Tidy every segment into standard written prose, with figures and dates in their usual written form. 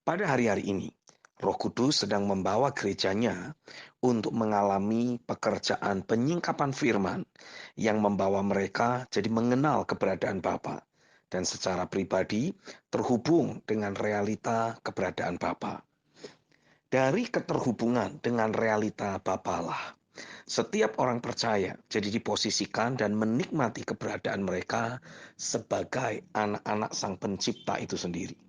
Pada hari-hari ini, Roh Kudus sedang membawa gerejanya untuk mengalami pekerjaan penyingkapan firman yang membawa mereka jadi mengenal keberadaan Bapa dan secara pribadi terhubung dengan realita keberadaan Bapa. Dari keterhubungan dengan realita Bapa lah, setiap orang percaya jadi diposisikan dan menikmati keberadaan mereka sebagai anak-anak Sang Pencipta itu sendiri.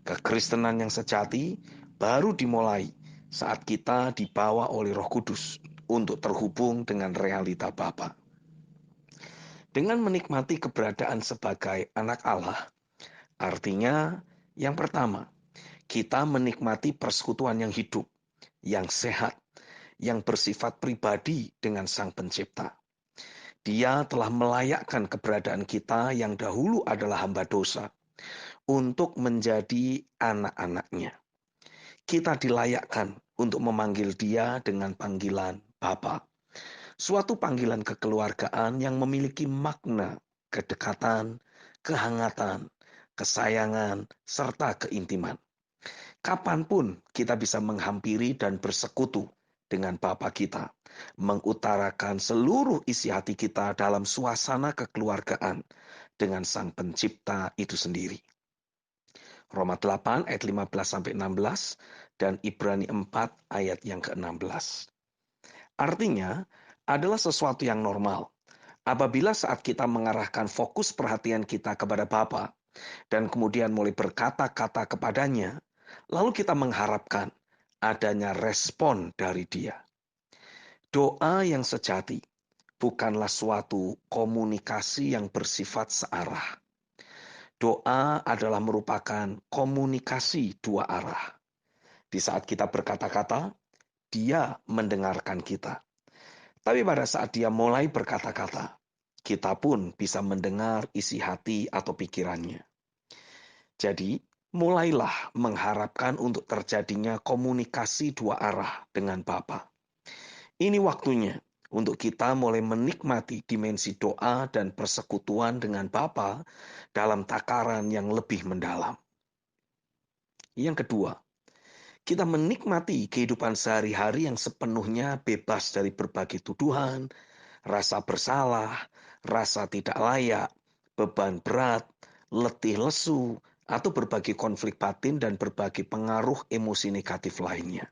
Kekristenan yang sejati baru dimulai saat kita dibawa oleh Roh Kudus untuk terhubung dengan realita Bapa. Dengan menikmati keberadaan sebagai anak Allah, artinya yang pertama, kita menikmati persekutuan yang hidup, yang sehat, yang bersifat pribadi dengan Sang Pencipta. Dia telah melayakkan keberadaan kita yang dahulu adalah hamba dosa untuk menjadi anak-anaknya. Kita dilayakkan untuk memanggil dia dengan panggilan Bapa. Suatu panggilan kekeluargaan yang memiliki makna kedekatan, kehangatan, kesayangan, serta keintiman. Kapanpun kita bisa menghampiri dan bersekutu dengan Bapa kita, mengutarakan seluruh isi hati kita dalam suasana kekeluargaan dengan Sang Pencipta itu sendiri. Roma 8 ayat 15-16 dan Ibrani 4 ayat yang ke-16. Artinya adalah sesuatu yang normal. Apabila saat kita mengarahkan fokus perhatian kita kepada Bapa dan kemudian mulai berkata-kata kepadanya, lalu kita mengharapkan adanya respon dari Dia. Doa yang sejati bukanlah suatu komunikasi yang bersifat searah. Doa adalah merupakan komunikasi dua arah. Di saat kita berkata-kata, dia mendengarkan kita. Tapi pada saat dia mulai berkata-kata, kita pun bisa mendengar isi hati atau pikirannya. Jadi, mulailah mengharapkan untuk terjadinya komunikasi dua arah dengan Bapa. Ini waktunya untuk kita mulai menikmati dimensi doa dan persekutuan dengan Bapa dalam takaran yang lebih mendalam. Yang kedua, kita menikmati kehidupan sehari-hari yang sepenuhnya bebas dari berbagai tuduhan, rasa bersalah, rasa tidak layak, beban berat, letih lesu, atau berbagai konflik batin dan berbagai pengaruh emosi negatif lainnya.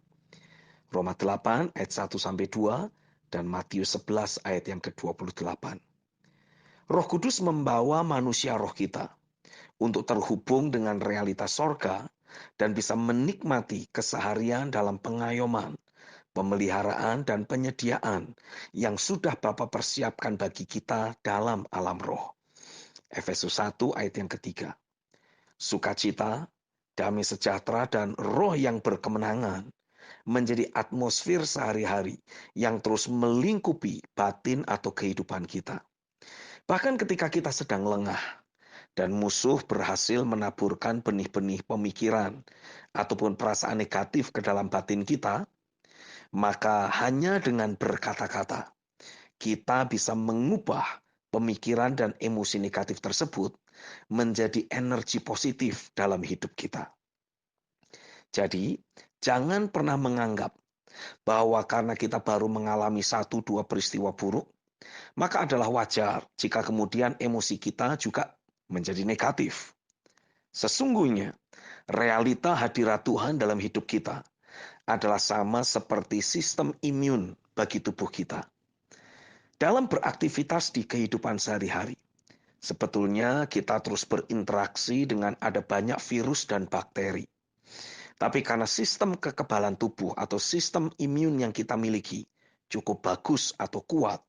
Roma 8 ayat 1-2 dan Matius 11 ayat yang ke-28. Roh Kudus membawa manusia roh kita untuk terhubung dengan realitas sorga dan bisa menikmati keseharian dalam pengayoman, pemeliharaan, dan penyediaan yang sudah Bapa persiapkan bagi kita dalam alam roh. Efesus 1 ayat yang ketiga. Sukacita, damai sejahtera, dan roh yang berkemenangan menjadi atmosfer sehari-hari yang terus melingkupi batin atau kehidupan kita. Bahkan ketika kita sedang lengah dan musuh berhasil menaburkan benih-benih pemikiran ataupun perasaan negatif ke dalam batin kita, maka hanya dengan berkata-kata kita bisa mengubah pemikiran dan emosi negatif tersebut menjadi energi positif dalam hidup kita. Jadi, jangan pernah menganggap bahwa karena kita baru mengalami 1-2 peristiwa buruk, maka adalah wajar jika kemudian emosi kita juga menjadi negatif. Sesungguhnya, realita hadirat Tuhan dalam hidup kita adalah sama seperti sistem imun bagi tubuh kita. Dalam beraktivitas di kehidupan sehari-hari, sebetulnya kita terus berinteraksi dengan ada banyak virus dan bakteri. Tapi karena sistem kekebalan tubuh atau sistem imun yang kita miliki cukup bagus atau kuat,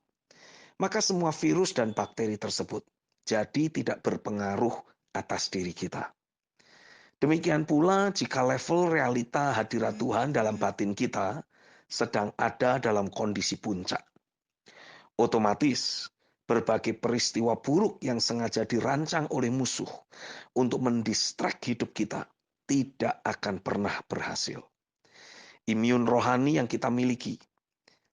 maka semua virus dan bakteri tersebut jadi tidak berpengaruh atas diri kita. Demikian pula jika level realita hadirat Tuhan dalam batin kita sedang ada dalam kondisi puncak. Otomatis berbagai peristiwa buruk yang sengaja dirancang oleh musuh untuk mendistrak hidup kita tidak akan pernah berhasil. Imun rohani yang kita miliki,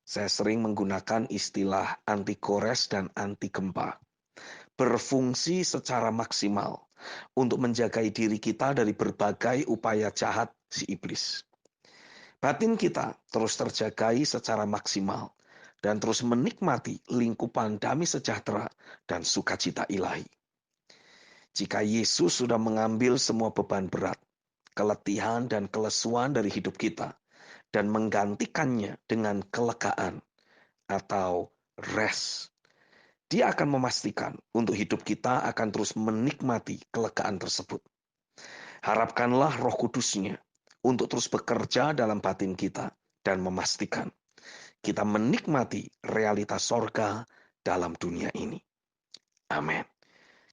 saya sering menggunakan istilah anti gores dan anti gempa, berfungsi secara maksimal untuk menjagai diri kita dari berbagai upaya jahat si iblis. Batin kita terus terjagai secara maksimal dan terus menikmati lingkupan damai sejahtera dan sukacita ilahi. Jika Yesus sudah mengambil semua beban berat, keletihan dan kelesuan dari hidup kita dan menggantikannya dengan kelegaan atau rest, Dia akan memastikan untuk hidup kita akan terus menikmati kelegaan tersebut. Harapkanlah Roh Kudus-Nya untuk terus bekerja dalam batin kita dan memastikan kita menikmati realitas sorga dalam dunia ini. Amin.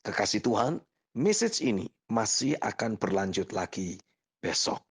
Kekasih Tuhan, message ini masih akan berlanjut lagi besok.